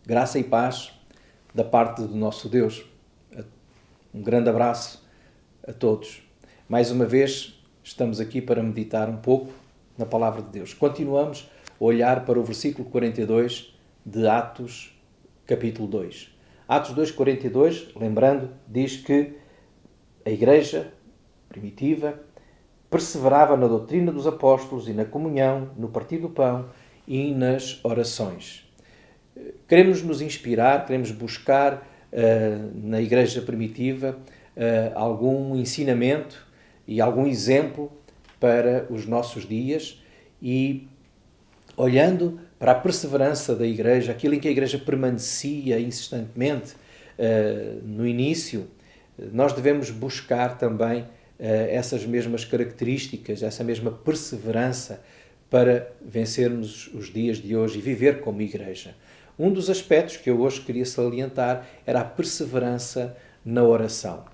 Graça e paz da parte do nosso Deus. Um grande abraço a todos. Mais uma vez, estamos aqui para meditar um pouco na Palavra de Deus. Continuamos a olhar para o versículo 42 de Atos, capítulo 2. Atos 2, 42, lembrando, diz que a Igreja primitiva perseverava na doutrina dos apóstolos e na comunhão, no partir do pão e nas orações. Queremos nos inspirar, queremos buscar na Igreja primitiva algum ensinamento e algum exemplo para os nossos dias e olhando para a perseverança da Igreja, aquilo em que a Igreja permanecia insistentemente no início, nós devemos buscar também essas mesmas características, essa mesma perseverança para vencermos os dias de hoje e viver como Igreja. Um dos aspectos que eu hoje queria salientar era a perseverança na oração.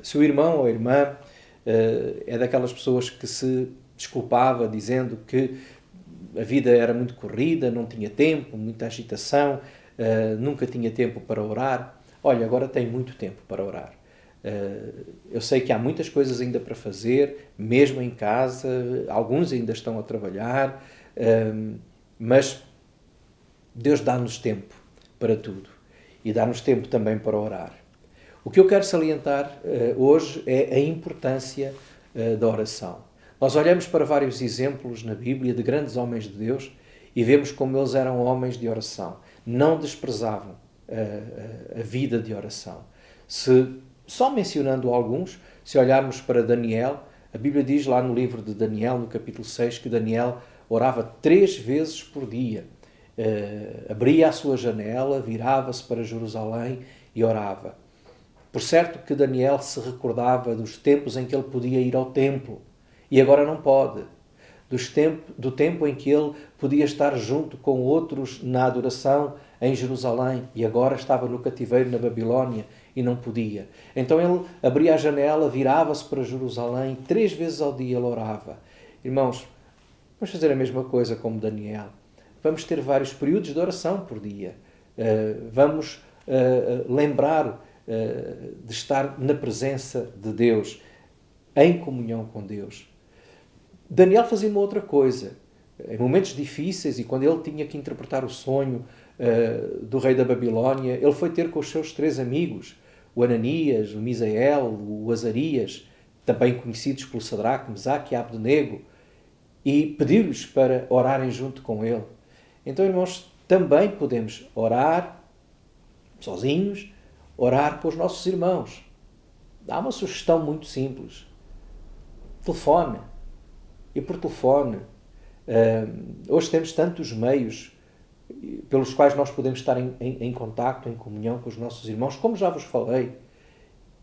Se o irmão ou a irmã é daquelas pessoas que se desculpava dizendo que a vida era muito corrida, não tinha tempo, muita agitação, nunca tinha tempo para orar, olha, agora tem muito tempo para orar. Eu sei que há muitas coisas ainda para fazer, mesmo em casa, alguns ainda estão a trabalhar, mas Deus dá-nos tempo para tudo e dá-nos tempo também para orar. O que eu quero salientar hoje é a importância da oração. Nós olhamos para vários exemplos na Bíblia de grandes homens de Deus e vemos como eles eram homens de oração. Não desprezavam a vida de oração. Só mencionando alguns, se olharmos para Daniel, a Bíblia diz lá no livro de Daniel, no capítulo 6, que Daniel orava 3 vezes por dia. Abria a sua janela, virava-se para Jerusalém e orava. Por certo que Daniel se recordava dos tempos em que ele podia ir ao templo e agora não pode. Do tempo em que ele podia estar junto com outros na adoração em Jerusalém e agora estava no cativeiro na Babilónia e não podia. Então ele abria a janela, virava-se para Jerusalém, 3 vezes ao dia ele orava. Irmãos, vamos fazer a mesma coisa como Daniel. Vamos ter vários períodos de oração por dia. Vamos lembrar de estar na presença de Deus, em comunhão com Deus. Daniel fazia uma outra coisa. Em momentos difíceis e quando ele tinha que interpretar o sonho do rei da Babilónia, ele foi ter com os seus 3 amigos, o Ananias, o Misael, o Azarias, também conhecidos pelo Sadraque, Mesaque e Abdenego, e pediu-lhes para orarem junto com ele. Então, irmãos, também podemos orar sozinhos, orar com os nossos irmãos. Há uma sugestão muito simples. Telefone. E por telefone. Hoje temos tantos meios pelos quais nós podemos estar em contacto, em comunhão com os nossos irmãos, como já vos falei.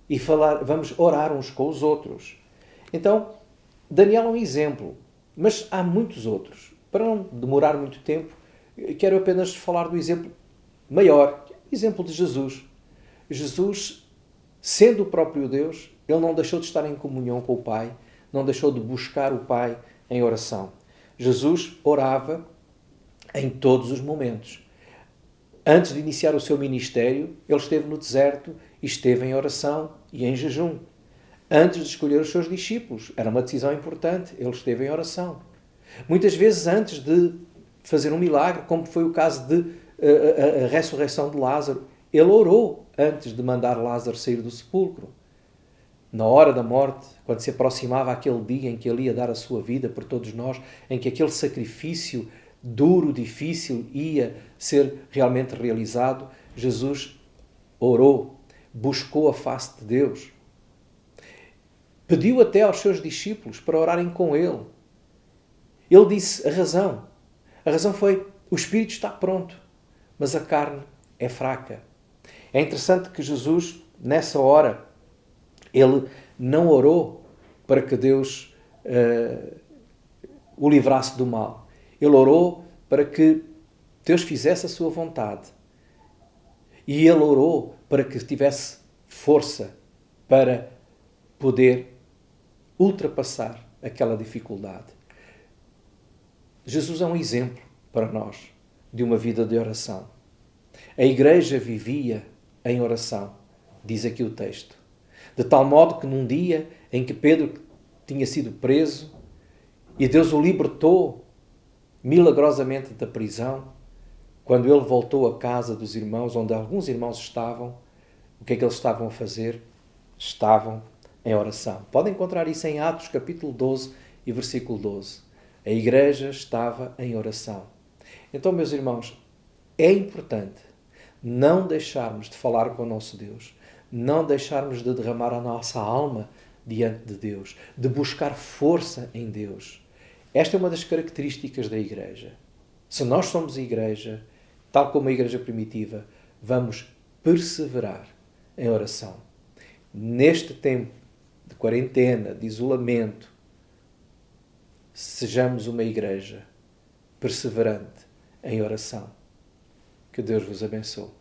E vamos orar uns com os outros. Então, Daniel é um exemplo, mas há muitos outros. Para não demorar muito tempo, quero apenas falar do exemplo maior, o exemplo de Jesus. Jesus, sendo o próprio Deus, ele não deixou de estar em comunhão com o Pai, não deixou de buscar o Pai em oração. Jesus orava em todos os momentos. Antes de iniciar o seu ministério, ele esteve no deserto e esteve em oração e em jejum. Antes de escolher os seus discípulos, era uma decisão importante, ele esteve em oração. Muitas vezes antes de fazer um milagre, como foi o caso de a ressurreição de Lázaro, ele orou antes de mandar Lázaro sair do sepulcro. Na hora da morte, quando se aproximava aquele dia em que ele ia dar a sua vida por todos nós, em que aquele sacrifício duro, difícil, ia ser realmente realizado, Jesus orou, buscou a face de Deus. Pediu até aos seus discípulos para orarem com ele. Ele disse a razão. A razão foi, o espírito está pronto, mas a carne é fraca. É interessante que Jesus, nessa hora, ele não orou para que Deus o livrasse do mal. Ele orou para que Deus fizesse a sua vontade. E ele orou para que tivesse força para poder ultrapassar aquela dificuldade. Jesus é um exemplo para nós de uma vida de oração. A igreja vivia em oração, diz aqui o texto. De tal modo que num dia em que Pedro tinha sido preso e Deus o libertou milagrosamente da prisão, quando ele voltou à casa dos irmãos, onde alguns irmãos estavam, o que é que eles estavam a fazer? Estavam em oração. Podem encontrar isso em Atos, capítulo 12 e versículo 12. A igreja estava em oração. Então, meus irmãos, é importante não deixarmos de falar com o nosso Deus, não deixarmos de derramar a nossa alma diante de Deus, de buscar força em Deus. Esta é uma das características da igreja. Se nós somos igreja, tal como a igreja primitiva, vamos perseverar em oração. Neste tempo de quarentena, de isolamento, sejamos uma igreja perseverante em oração. Que Deus vos abençoe.